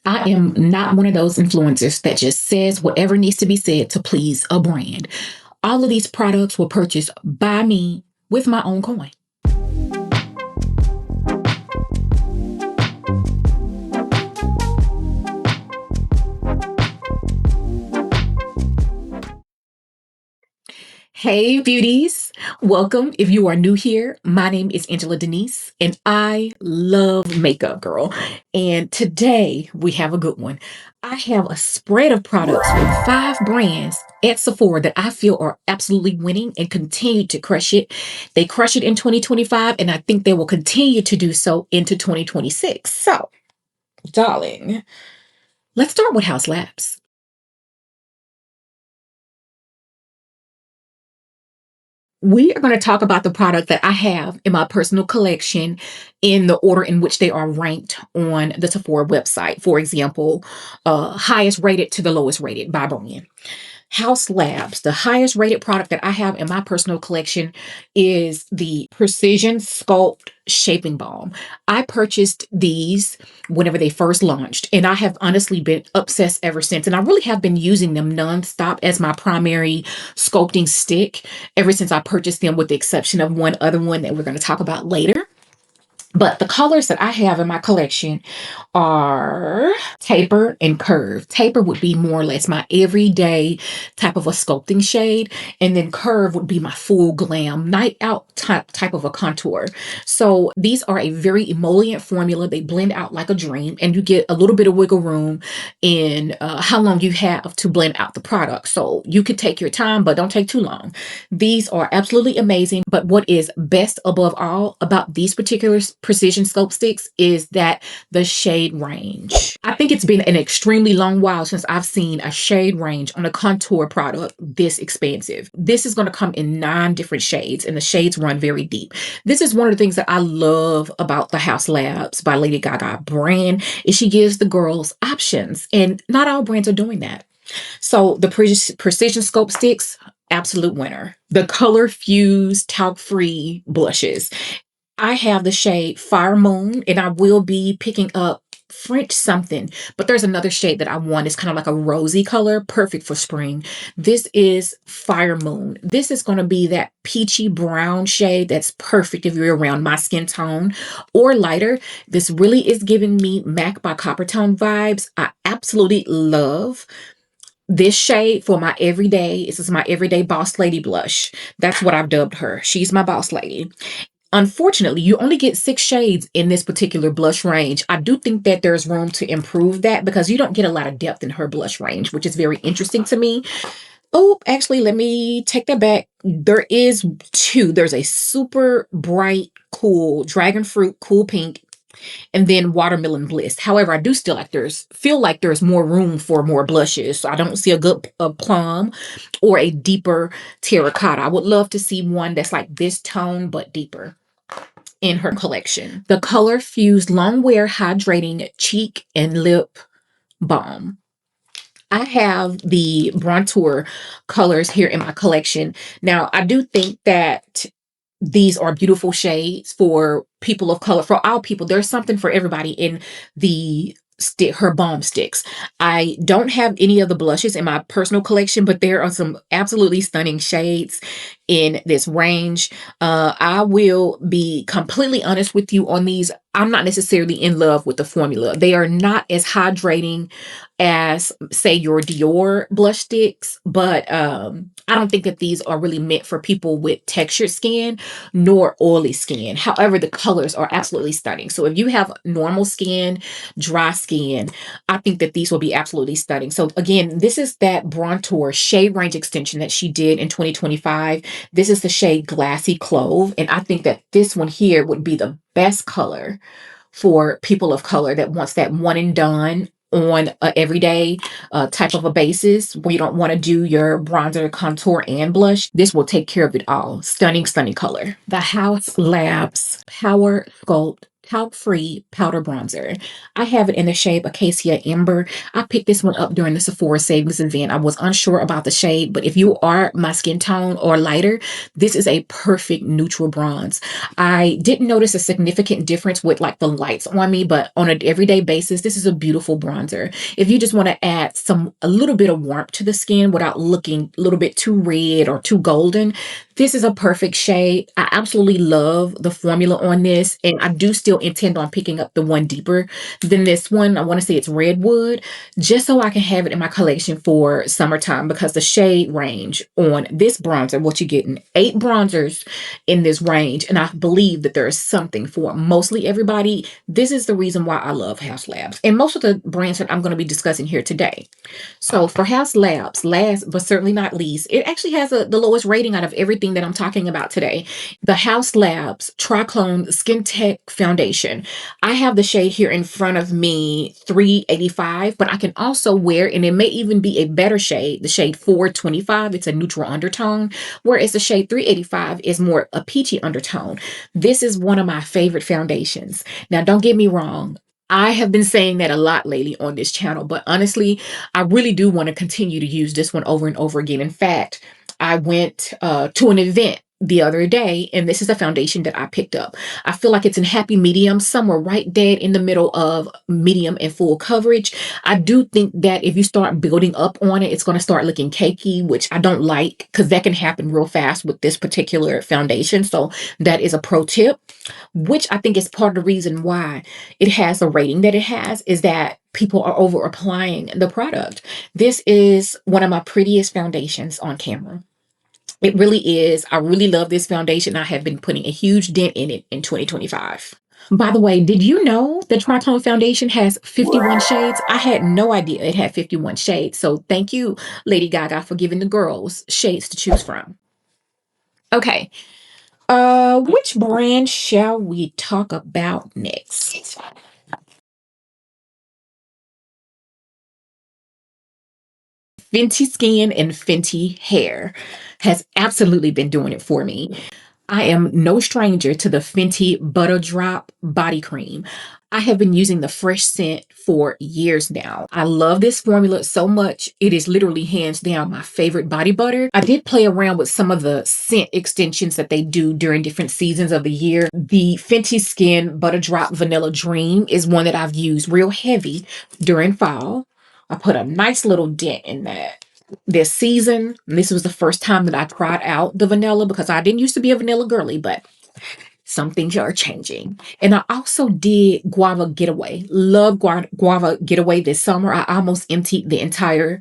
I am not one of those influencers that just says whatever needs to be said to please a brand. All of these products were purchased by me with my own coin. Hey, beauties. Welcome. If you are new here, my name is Angela Denise, and I love makeup, girl. And today we have a good one. I have a spread of products from 5 brands at Sephora that I feel are absolutely winning and continue to crush it. They crush it in 2025, and I think they will continue to do so into 2026. So, darling, let's start with HAUS Labs. We are going to talk about the product that I have in my personal collection in the order in which they are ranked on the Sephora website. For example, highest rated to the lowest rated by brand. HAUS Labs, the highest rated product that I have in my personal collection is the Precision Sculpt Shaping Balm. I purchased these whenever they first launched, and I have honestly been obsessed ever since. And I really have been using them nonstop as my primary sculpting stick ever since I purchased them, with the exception of one other one that we're going to talk about later. But the colors that I have in my collection are Taper and Curve. Taper would be more or less my everyday type of a sculpting shade. And then Curve would be my full glam, night out type of a contour. So these are a very emollient formula. They blend out like a dream, and you get a little bit of wiggle room in how long you have to blend out the product. So you could take your time, but don't take too long. These are absolutely amazing. But what is best above all about these particular Precision Sculpt sticks is that the shade range. I think it's been an extremely long while since I've seen a shade range on a contour product this expansive. This is going to come in 9 different shades, and the shades run very deep. This is one of the things that I love about the HAUS Labs by Lady Gaga brand, is she gives the girls options, and not all brands are doing that. So the Precision Sculpt sticks, absolute winner. The color fused talc-free blushes. I have the shade Fire Moon, and I will be picking up French something, but there's another shade that I want. It's kind of like a rosy color, perfect for spring. This is Fire Moon. This is going to be that peachy brown shade that's perfect if you're around my skin tone or lighter. This really is giving me MAC by Coppertone vibes. I absolutely love this shade for my everyday. This is my everyday boss lady blush. That's what I've dubbed her. She's my boss lady. Unfortunately, you only get 6 shades in this particular blush range. I do think that there's room to improve that, because you don't get a lot of depth in her blush range, which is very interesting to me. Oh, actually, let me take that back. There is 2. There's a super bright, cool dragon fruit, cool pink, and then watermelon bliss. However, I do still feel like there's more room for more blushes. So I don't see a good plum or a deeper terracotta. I would love to see one that's like this tone but deeper in her collection. The Color Fused Long Wear Hydrating Cheek and Lip Balm. I have the Bronzer colors here in my collection. Now, I do think that these are beautiful shades for people of color, for all people. There's something for everybody in her balm sticks. I don't have any of the blushes in my personal collection, but there are some absolutely stunning shades in this range. I will be completely honest with you on these. I'm not necessarily in love with the formula. They are not as hydrating as, say, your Dior blush sticks, but I don't think that these are really meant for people with textured skin nor oily skin. However, the colors are absolutely stunning. So if you have normal skin, dry skin, I think that these will be absolutely stunning. So again, this is that Bronzer shade range extension that she did in 2025. This is the shade Glassy Clove, and I think that this one here would be the best color for people of color that wants that one and done on a everyday type of a basis, where you don't want to do your bronzer, contour, and blush. This will take care of it all. Stunning, stunning color. The HAUS Labs Power Sculpt talc-free powder bronzer. I have it in the shade Acacia Amber. I picked this one up during the Sephora savings event. I was unsure about the shade, but if you are my skin tone or lighter, this is a perfect neutral bronze. I didn't notice a significant difference with like the lights on me, but on an everyday basis, this is a beautiful bronzer. If you just want to add a little bit of warmth to the skin without looking a little bit too red or too golden, this is a perfect shade. I absolutely love the formula on this, and I do still intend on picking up the one deeper than this one. I want to say it's Redwood, just so I can have it in my collection for summertime, because the shade range on this bronzer, what you're getting, 8 bronzers in this range, and I believe that there is something for mostly everybody. This is the reason why I love HAUS Labs and most of the brands that I'm going to be discussing here today. So for HAUS Labs, last but certainly not least, it actually has the lowest rating out of everything that I'm talking about today. The HAUS Labs Triclone Skin Tech Foundation. I have the shade here in front of me, 385, but I can also wear, and it may even be a better shade, the shade 425. It's a neutral undertone, whereas the shade 385 is more a peachy undertone. This is one of my favorite foundations. Now, don't get me wrong. I have been saying that a lot lately on this channel, but honestly, I really do want to continue to use this one over and over again. In fact, I went to an event the other day, and this is a foundation that I picked up. I feel like it's in happy medium, somewhere right dead in the middle of medium and full coverage. I do think that if you start building up on it, it's going to start looking cakey, which I don't like, because that can happen real fast with this particular foundation. So that is a pro tip, which I think is part of the reason why it has a rating that it has, is that people are over applying the product. This is one of my prettiest foundations on camera. It really is. I really love this foundation. I have been putting a huge dent in it in 2025. By the way, did you know the Triclone Foundation has 51 shades? I had no idea it had 51 shades. So thank you, Lady Gaga, for giving the girls shades to choose from. Okay. Which brand shall we talk about next? Fenty Skin and Fenty Hair has absolutely been doing it for me. I am no stranger to the Fenty Butter Drop Body Cream. I have been using the fresh scent for years now. I love this formula so much. It is literally hands down my favorite body butter. I did play around with some of the scent extensions that they do during different seasons of the year. The Fenty Skin Butter Drop Vanilla Dream is one that I've used real heavy during fall. I put a nice little dent in that this season. This was the first time that I tried out the vanilla, because I didn't used to be a vanilla girly, but some things are changing. And I also did Guava Getaway. Love Guava Getaway this summer. I almost emptied the entire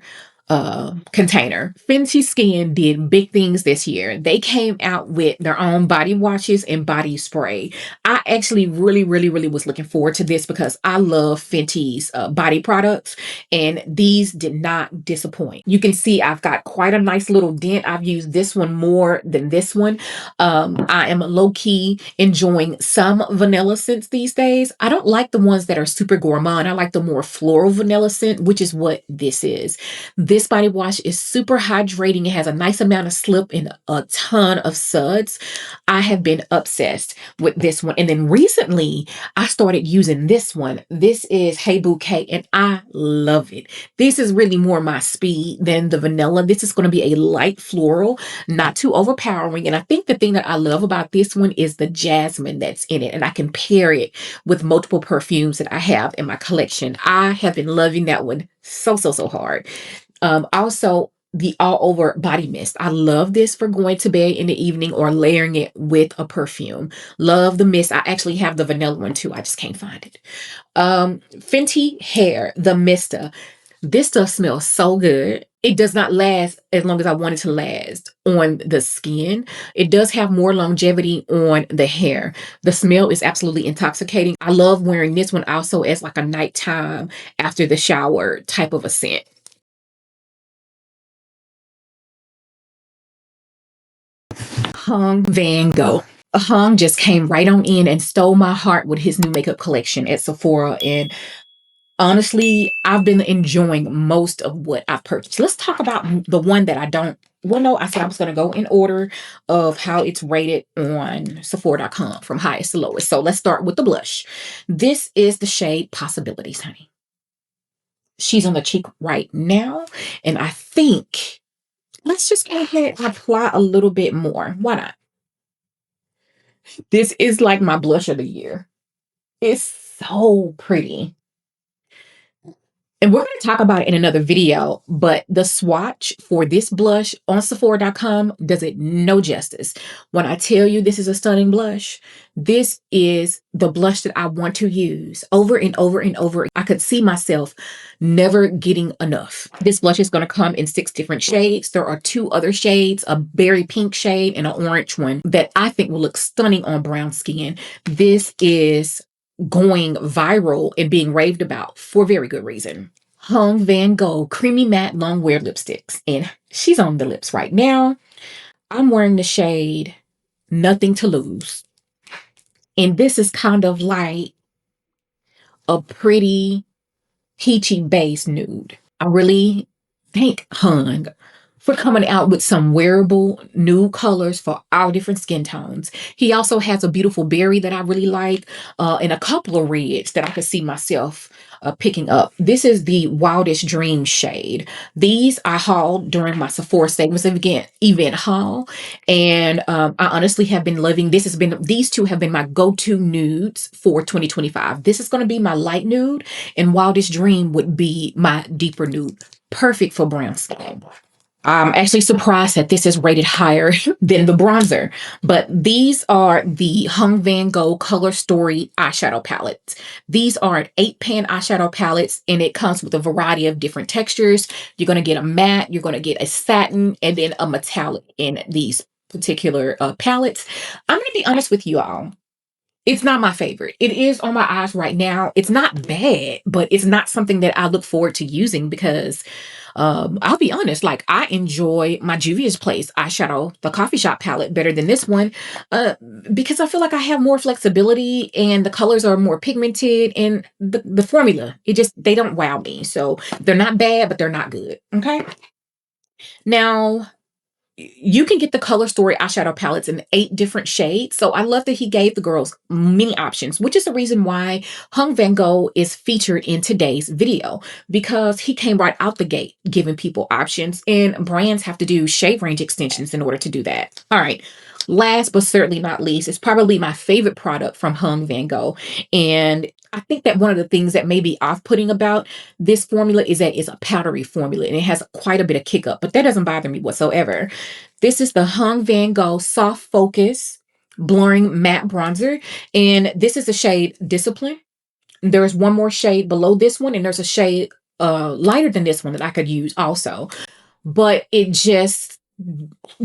container. Fenty Skin did big things this year. They came out with their own body washes and body spray. I actually really was looking forward to this, because I love Fenty's body products, and these did not disappoint. You can see I've got quite a nice little dent. I've used this one more than this one. I am low-key enjoying some vanilla scents these days. I don't like the ones that are super gourmand. I like the more floral vanilla scent, which is what this is. This body wash is super hydrating. It has a nice amount of slip and a ton of suds. I have been obsessed with this one. And then recently, I started using this one. This is Hey Bouquet, and I love it. This is really more my speed than the vanilla. This is going to be a light floral, not too overpowering. And I think the thing that I love about this one is the jasmine that's in it. And I can pair it with multiple perfumes that I have in my collection. I have been loving that one so hard. Also, the all over body mist. I love this for going to bed in the evening or layering it with a perfume. Love the mist. I actually have the vanilla one too. I just can't find it. Fenty Hair, the Mista. This stuff smells so good. It does not last as long as I want it to last on the skin. It does have more longevity on the hair. The smell is absolutely intoxicating. I love wearing this one also as like a nighttime after the shower type of a scent. VANNGO. Hung just came right on in and stole my heart with his new makeup collection at Sephora. And honestly, I've been enjoying most of what I've purchased. Let's talk about the one that I don't well, no, I said I was going to go in order of how it's rated on Sephora.com from highest to lowest. So let's start with the blush. This is the shade Possibilities, honey. She's on the cheek right now. And I think let's just go ahead and apply a little bit more. Why not? This is like my blush of the year. It's so pretty. And we're going to talk about it in another video, but the swatch for this blush on Sephora.com does it no justice. When I tell you this is a stunning blush, this is the blush that I want to use over and over and over. I could see myself never getting enough. This blush is going to come in 6 different shades. There are 2 other shades, a berry pink shade and an orange one that I think will look stunning on brown skin. This is going viral and being raved about for very good reason. VANNGO Creamy Matte Long Wear Lipsticks. And she's on the lips right now. I'm wearing the shade Nothing to Lose. And this is kind of like a pretty peachy base nude. I really thank Hung for coming out with some wearable nude colors for all different skin tones. He also has a beautiful berry that I really like, and a couple of reds that I could see myself picking up. This is the Wildest Dream shade. These I hauled during my Sephora Savings event haul, and I honestly have been loving. These 2 have been my go-to nudes for 2025. This is going to be my light nude, and Wildest Dream would be my deeper nude. Perfect for brown skin. I'm actually surprised that this is rated higher than the bronzer, but these are the VANNGO Color Story eyeshadow palettes. These are an 8-pan eyeshadow palettes, and it comes with a variety of different textures. You're going to get a matte, you're going to get a satin, and then a metallic in these particular palettes. I'm going to be honest with you all. It's not my favorite. It is on my eyes right now. It's not bad, but it's not something that I look forward to using because I'll be honest, like I enjoy my Juvia's Place eyeshadow, the coffee shop palette, better than this one because I feel like I have more flexibility and the colors are more pigmented, and the formula, they don't wow me. So they're not bad, but they're not good. Okay. Now, you can get the Color Story eyeshadow palettes in 8 different shades. So I love that he gave the girls many options, which is the reason why VANNGO is featured in today's video, because he came right out the gate giving people options, and brands have to do shade range extensions in order to do that. All right. Last but certainly not least, it's probably my favorite product from VANNGO. And I think that one of the things that may be off-putting about this formula is that it's a powdery formula and it has quite a bit of kick up, but that doesn't bother me whatsoever. This is the VANNGO Soft Focus Blurring Matte Bronzer, and this is the shade Discipline. There's one more shade below this one, and there's a shade lighter than this one that I could use also, but it just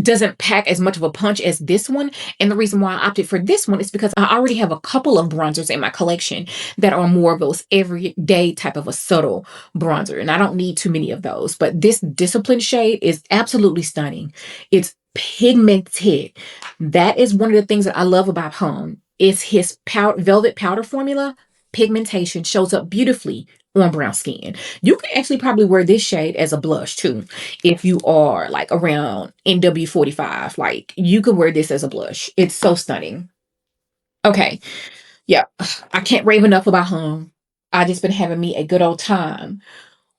doesn't pack as much of a punch as this one. And the reason why I opted for this one is because I already have a couple of bronzers in my collection that are more of those everyday type of a subtle bronzer, and I don't need too many of those. But this Discipline shade is absolutely stunning. It's pigmented. That is one of the things that I love about Hung. It's his velvet powder formula. Pigmentation shows up beautifully on brown skin. You can actually probably wear this shade as a blush too. If you are like around NW45, like you could wear this as a blush. It's so stunning. Okay. Yeah. I can't rave enough about Hung. I just been having me a good old time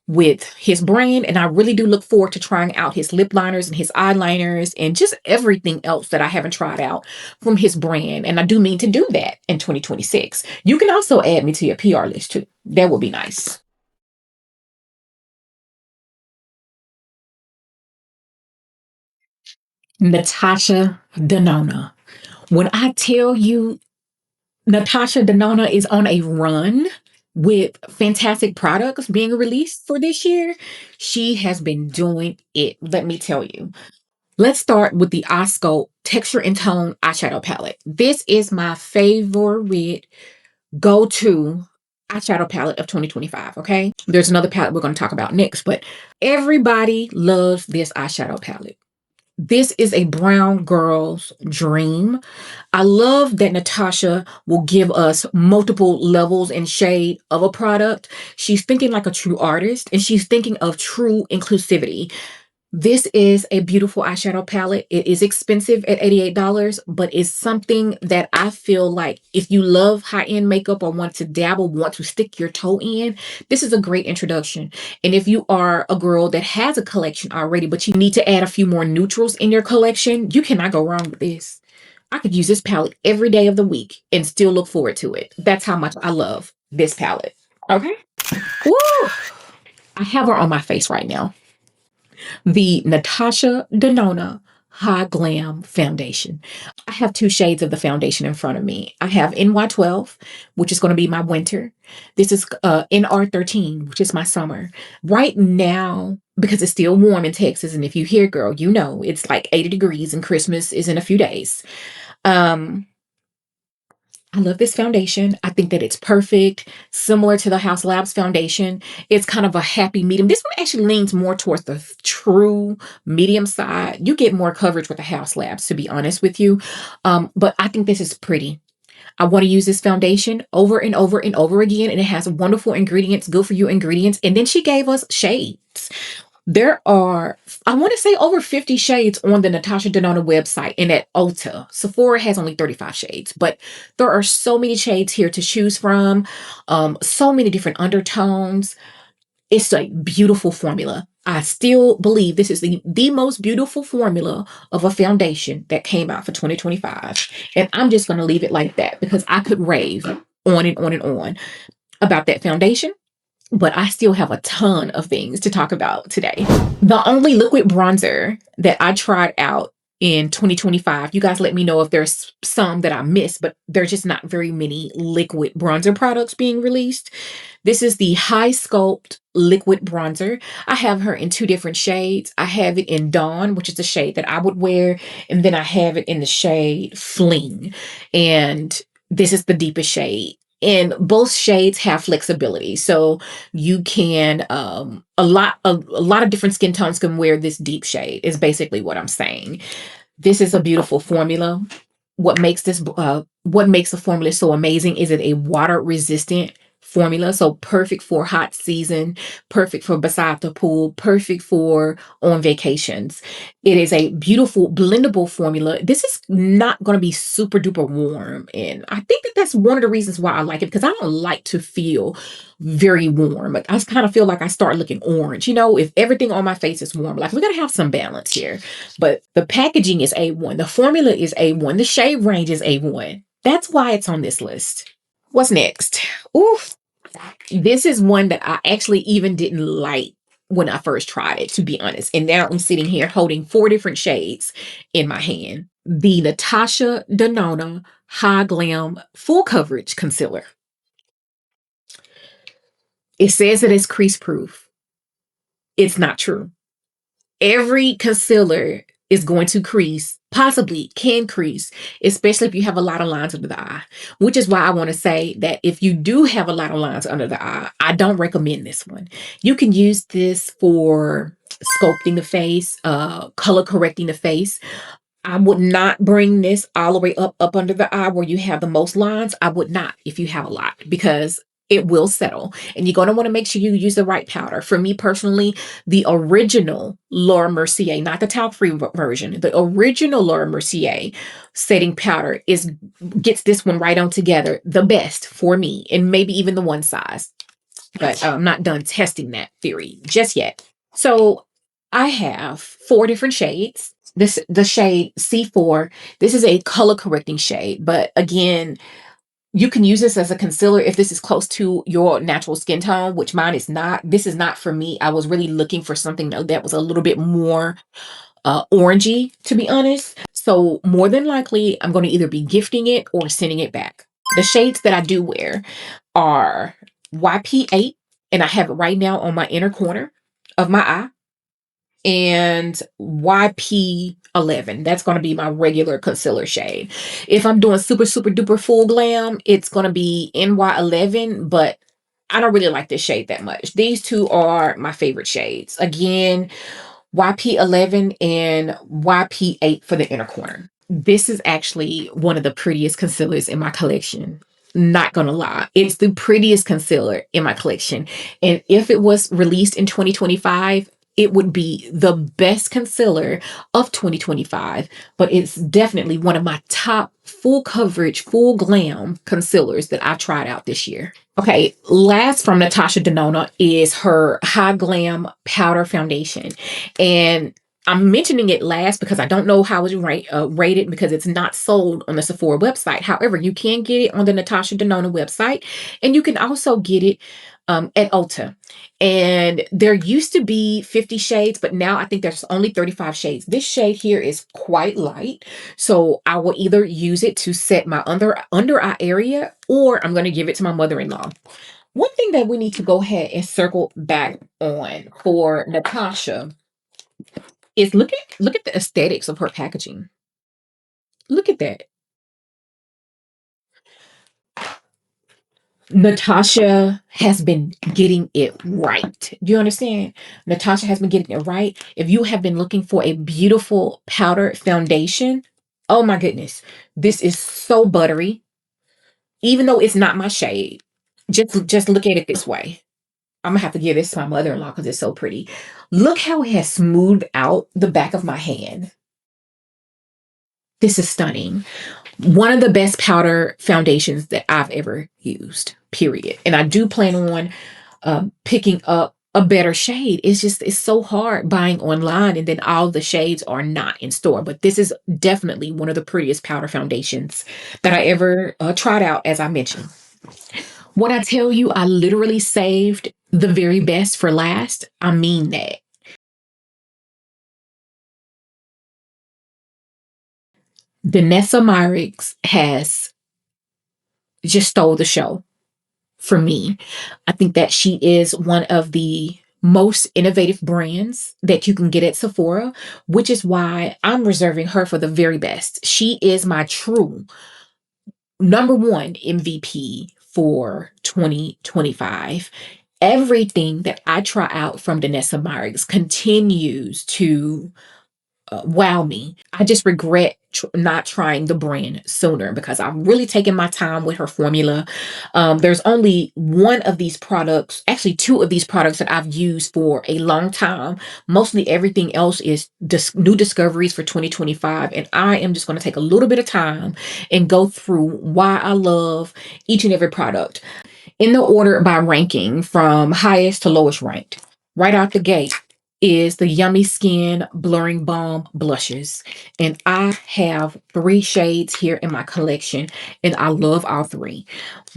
with his brand, and I really do look forward to trying out his lip liners and his eyeliners and just everything else that I haven't tried out from his brand. And I do mean to do that in 2026. You can also add me to your PR list too. That would be nice. Natasha Denona. When I tell you Natasha Denona is on a run with fantastic products being released for this year, she has been doing it. Let me tell you. Let's start with the Osco Texture and Tone eyeshadow palette. This is my favorite go-to eyeshadow palette of 2025, okay? There's another palette we're going to talk about next, but everybody loves this eyeshadow palette. This is a brown girl's dream. I love that Natasha will give us multiple levels and shade of a product. She's thinking like a true artist, and she's thinking of true inclusivity. This is a beautiful eyeshadow palette. It is expensive at $88, but it's something that I feel like if you love high-end makeup or want to dabble, want to stick your toe in, this is a great introduction. And if you are a girl that has a collection already, but you need to add a few more neutrals in your collection, you cannot go wrong with this. I could use this palette every day of the week and still look forward to it. That's how much I love this palette. Okay. Woo! I have her on my face right now. The Natasha Denona Hy-Glam foundation. I have two shades of the foundation in front of me. I have NY12, which is going to be my winter. This is NR13, which is my summer. Right now, because it's still warm in Texas, and if you hear, girl, you know it's like 80 degrees and Christmas is in a few days. I love this foundation. I think that it's perfect, similar to the HAUS Labs foundation. It's kind of a happy medium. This one actually leans more towards the true medium side. You get more coverage with the HAUS Labs, to be honest with you. But I think this is pretty. I want to use this foundation over and over and over again, and it has wonderful ingredients, good for you ingredients. And then she gave us shades. There are, I want to say, over 50 shades on the Natasha Denona website, and at Ulta. Sephora has only 35 shades, but there are so many shades here to choose from, so many different undertones. It's a beautiful formula. I still believe this is the most beautiful formula of a foundation that came out for 2025. And I'm just going to leave it like that because I could rave on and on and on about that foundation. But I still have a ton of things to talk about today. The only liquid bronzer that I tried out in 2025, you guys let me know if there's some that I missed, but there's just not very many liquid bronzer products being released. This is the High Sculpt liquid bronzer. I have her in two different shades. I have it in Dawn, which is the shade that I would wear, and then I have it in the shade Fling. And this is the deepest shade. And both shades have flexibility, so you can a lot of different skin tones can wear this deep shade is basically what I'm saying. This is a beautiful formula. What makes the formula so amazing is it a water resistant formula, so perfect for hot season, perfect for beside the pool, perfect for on vacations. It is a beautiful blendable formula. This is not going to be super duper warm, and I think that that's one of the reasons why I like it, because I don't like to feel very warm. Like, I kind of feel like I start looking orange, you know, if everything on my face is warm. Like, we got to have some balance here. But the packaging is A1, the formula is A1, the shade range is A1. That's why it's on this list. What's next? Oof. This is one that I actually even didn't like when I first tried it, to be honest. And now I'm sitting here holding 4 different shades in my hand. The Natasha Denona Hy-Glam Full Coverage Concealer. It says that it's crease proof. It's not true. Every concealer is going to crease, possibly can crease, especially if you have a lot of lines under the eye, which is why I want to say that if you do have a lot of lines under the eye, I don't recommend this one. You can use this for sculpting the face, color correcting the face. I would not bring this all the way up under the eye where you have the most lines. I would not if you have a lot, because it will settle, and you're going to want to make sure you use the right powder. For me personally, the original Laura Mercier, not the talc-free version, the original Laura Mercier setting powder gets this one right on together, the best for me, and maybe even the one size. But I'm not done testing that theory just yet. So I have 4 different shades. The shade C4, this is a color correcting shade, but again, you can use this as a concealer if this is close to your natural skin tone, which mine is not. This is not for me. I was really looking for something that was a little bit more orangey, to be honest. So more than likely, I'm going to either be gifting it or sending it back. The shades that I do wear are YP8, and I have it right now on my inner corner of my eye, and YP11. That's going to be my regular concealer shade. If I'm doing super, super duper full glam, it's going to be NY11, but I don't really like this shade that much. These two are my favorite shades. Again, YP11 and YP8 for the inner corner. This is actually one of the prettiest concealers in my collection. Not gonna lie, it's the prettiest concealer in my collection. And if it was released in 2025, it would be the best concealer of 2025, but it's definitely one of my top full coverage, full glam concealers that I've tried out this year. Okay, last from Natasha Denona is her Hy-Glam powder foundation. And I'm mentioning it last because I don't know how it's rated because it's not sold on the Sephora website. However, you can get it on the Natasha Denona website, and you can also get it at Ulta. And there used to be 50 shades, but now I think there's only 35 shades. This shade here is quite light, so I will either use it to set my under eye area, or I'm going to give it to my mother-in-law. One thing that we need to go ahead and circle back on for Natasha is look at the aesthetics of her packaging. Look at that. Natasha has been getting it right. Do you understand? Natasha has been getting it right. If you have been looking for a beautiful powder foundation, oh my goodness, this is so buttery. Even though it's not my shade, just look at it this way. I'm gonna have to give this to my mother-in-law because it's so pretty. Look how it has smoothed out the back of my hand. This is stunning. One of the best powder foundations that I've ever used, period. And I do plan on picking up a better shade. It's so hard buying online and then all the shades are not in store. But this is definitely one of the prettiest powder foundations that I ever tried out, as I mentioned. When I tell you I literally saved the very best for last, I mean that. Danessa Myricks has just stole the show for me. I think that she is one of the most innovative brands that you can get at Sephora, which is why I'm reserving her for the very best. She is my true number one MVP for 2025. Everything that I try out from Danessa Myricks continues to wow me. I just regret not trying the brand sooner because I've really taken my time with her formula. There's only one of these products, actually two of these products that I've used for a long time. Mostly everything else is new discoveries for 2025. And I am just going to take a little bit of time and go through why I love each and every product in the order by ranking from highest to lowest ranked. Right out the gate is the Yummy Skin Blurring Balm Blushes. And I have 3 shades here in my collection, and I love all 3.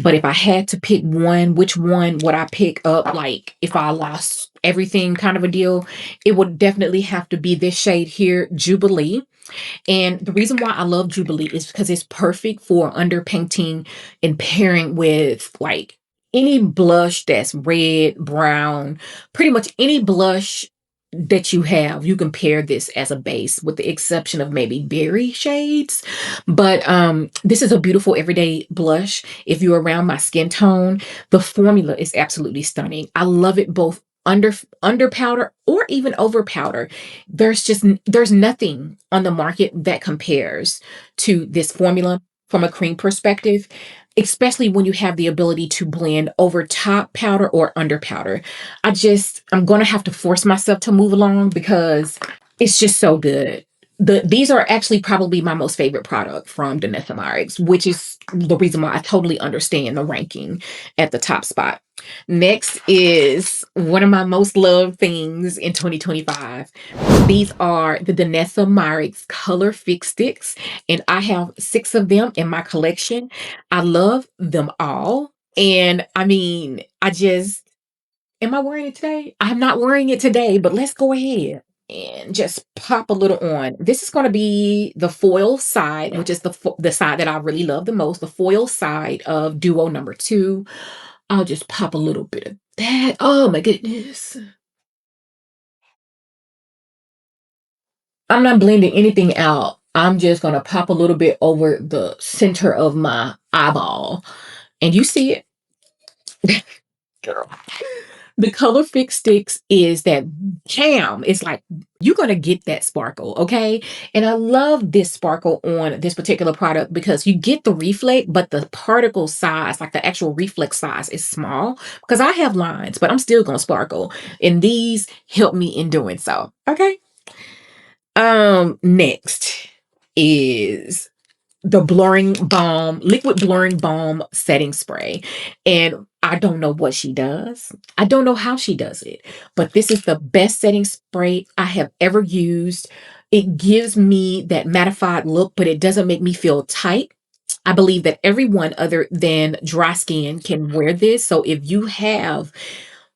But if I had to pick one, which one would I pick up, like if I lost everything kind of a deal? It would definitely have to be this shade here, Jubilee. And the reason why I love Jubilee is because it's perfect for underpainting and pairing with like any blush that's red, brown, pretty much any blush that you have, you can pair this as a base with the exception of maybe berry shades. But this is a beautiful everyday blush. If you're around my skin tone, the formula is absolutely stunning. I love it both under powder or even over powder. There's nothing on the market that compares to this formula from a cream perspective, especially when you have the ability to blend over top powder or under powder. I'm going to have to force myself to move along because it's just so good. These are actually probably my most favorite product from Danessa Myricks, which is the reason why I totally understand the ranking at the top spot. Next is one of my most loved things in 2025. These are the Danessa Myricks Color Fix Sticks, and I have 6 of them in my collection. I love them all. And I mean, am I wearing it today? I'm not wearing it today, but let's go ahead and just pop a little on. This is going to be the foil side, which is the side that I really love the most, the foil side of Duo number 2. I'll just pop a little bit of that. Oh my goodness. I'm not blending anything out. I'm just going to pop a little bit over the center of my eyeball. And you see it? Girl. The color fix sticks is that jam. It's like you're gonna get that sparkle, okay? And I love this sparkle on this particular product because you get the reflect, but the particle size, like the actual reflex size, is small. Because I have lines, but I'm still gonna sparkle, and these help me in doing so. Okay. Next is the blurring balm, liquid blurring balm setting spray. And I don't know what she does. I don't know how she does it, but this is the best setting spray I have ever used. It gives me that mattified look, but it doesn't make me feel tight. I believe that everyone other than dry skin can wear this. So if you have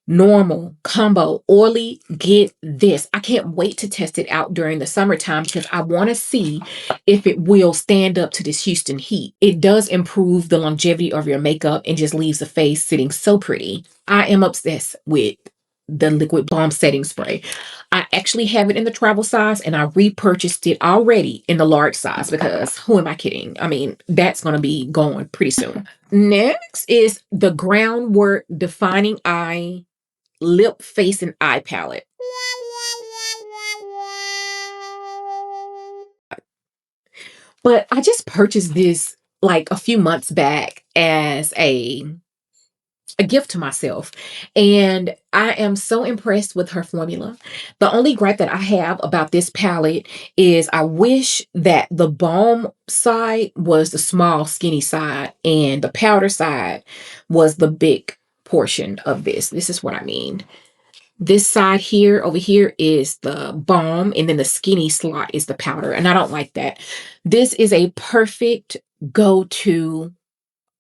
normal, combo, oily, get this. I can't wait to test it out during the summertime because I want to see if it will stand up to this Houston heat. It does improve the longevity of your makeup and just leaves the face sitting so pretty. I am obsessed with the liquid balm setting spray. I actually have it in the travel size and I repurchased it already in the large size because who am I kidding? I mean, that's going to be going pretty soon. Next is the Groundwork Defining Eye Lip, Face, and Eye Palette. But I just purchased this like a few months back as a gift to myself. And I am so impressed with her formula. The only gripe that I have about this palette is I wish that the balm side was the small, skinny side and the powder side was the big portion of this. This is what I mean. This side here, over here, is the balm, and then the skinny slot is the powder, and I don't like that. This is a perfect go-to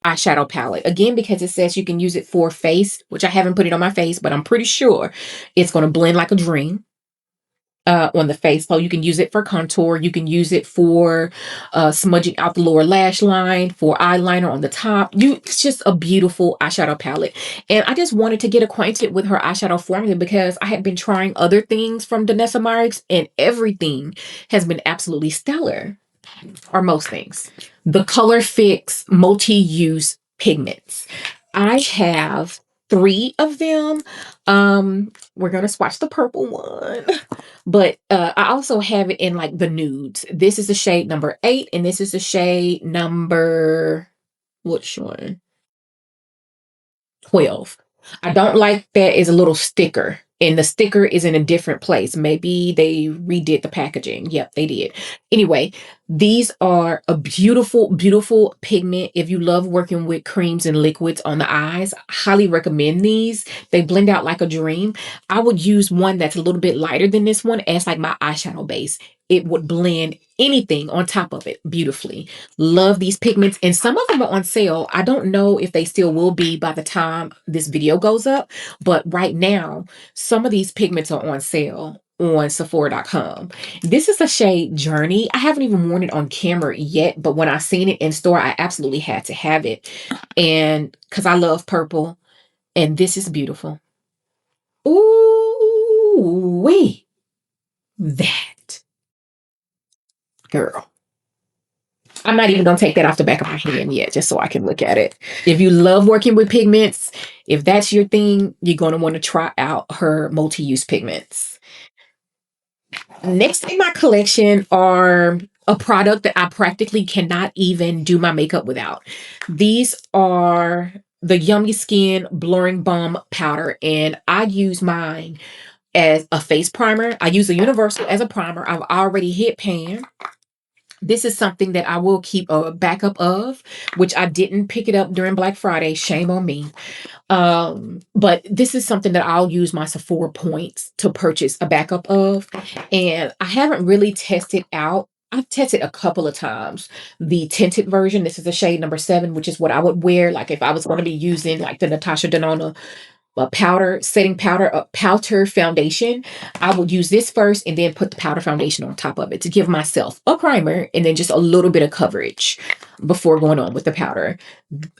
eyeshadow palette. Again, because it says you can use it for face, which I haven't put it on my face, but I'm pretty sure it's going to blend like a dream on the face. So you can use it for contour. You can use it for smudging out the lower lash line, for eyeliner on the top. It's just a beautiful eyeshadow palette. And I just wanted to get acquainted with her eyeshadow formula because I had been trying other things from Danessa Myricks and everything has been absolutely stellar, or most things. The Color Fix Multi-Use Pigments. I have 3 of them. We're gonna swatch the purple one, but I also have it in like the nudes. This is the shade number 8, and this is the shade number, which one? 12. I don't like that is a little sticker, and the sticker is in a different place. Maybe they redid the packaging. Yep, they did. Anyway, these are a beautiful, beautiful pigment. If you love working with creams and liquids on the eyes, I highly recommend these. They blend out like a dream. I would use one that's a little bit lighter than this one as like my eyeshadow base. It would blend anything on top of it beautifully. Love these pigments, and some of them are on sale. I don't know if they still will be by the time this video goes up, but right now, some of these pigments are on sale on Sephora.com. This is the shade Journey. I haven't even worn it on camera yet, but when I seen it in store, I absolutely had to have it. And because I love purple, and this is beautiful. Ooh, wee. That girl. I'm not even going to take that off the back of my hand yet, just so I can look at it. If you love working with pigments, if that's your thing, you're going to want to try out her multi-use pigments. Next in my collection are a product that I practically cannot even do my makeup without. These are the Yummy Skin Blurring Balm Powder, and I use mine as a face primer. I use a universal as a primer. I've already hit pan. This is something that I will keep a backup of, which I didn't pick it up during Black Friday. Shame on me. But this is something that I'll use my Sephora points to purchase a backup of. And I haven't really tested out. I've tested a couple of times the tinted version. This is the shade number 7, which is what I would wear. Like if I was going to be using like the Natasha Denona setting powder foundation, I would use this first and then put the powder foundation on top of it to give myself a primer and then just a little bit of coverage before going on with the powder.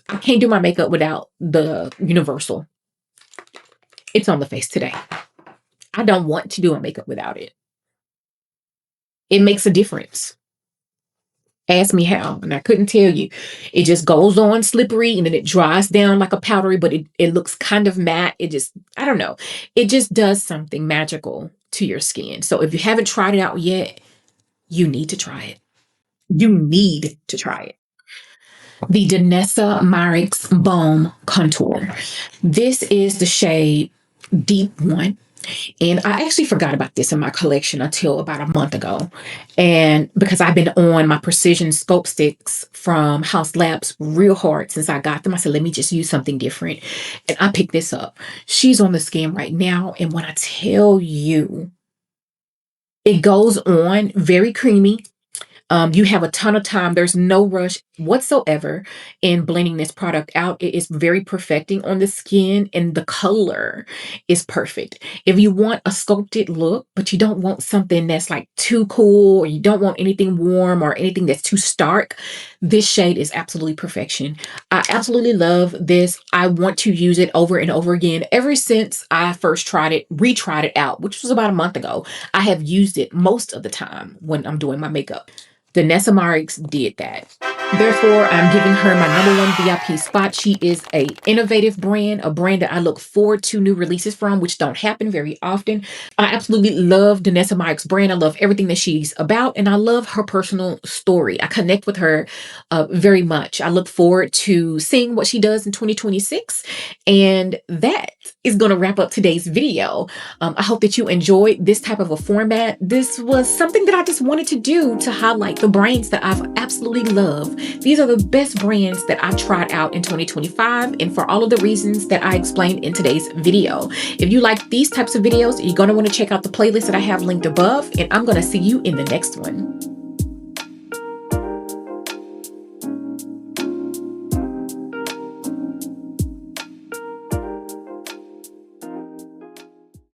I can't do my makeup without the universal. It's on the face today. I don't want to do my makeup without it. It makes a difference. Ask me how, and I couldn't tell you. It just goes on slippery and then it dries down like a powdery, but it looks kind of matte. It just, I don't know. It just does something magical to your skin. So if you haven't tried it out yet, you need to try it. You need to try it. The Danessa Myricks Balm Contour. This is the shade Deep 1. And I actually forgot about this in my collection until about a month ago. And because I've been on my precision scope sticks from HAUS Labs real hard since I got them, I said, let me just use something different. And I picked this up. She's on the skin right now. And when I tell you, it goes on very creamy. You have a ton of time. There's no rush whatsoever in blending this product out. It is very perfecting on the skin, and the color is perfect. If you want a sculpted look, but you don't want something that's like too cool, or you don't want anything warm or anything that's too stark, this shade is absolutely perfection. I absolutely love this. I want to use it over and over again. Ever since I first retried it out, which was about a month ago, I have used it most of the time when I'm doing my makeup. Danessa Myricks did that. Therefore, I'm giving her my #1 VIP spot. She is a innovative brand, a brand that I look forward to new releases from, which don't happen very often. I absolutely love Danessa Myricks' brand. I love everything that she's about, and I love her personal story. I connect with her very much. I look forward to seeing what she does in 2026, and that is going to wrap up today's video. I hope that you enjoyed this type of a format. This was something that I just wanted to do to highlight the brands that I've absolutely loved. These are the best brands that I tried out in 2025, and for all of the reasons that I explained in today's video. If you like these types of videos, you're going to want to check out the playlist that I have linked above, and I'm going to see you in the next one.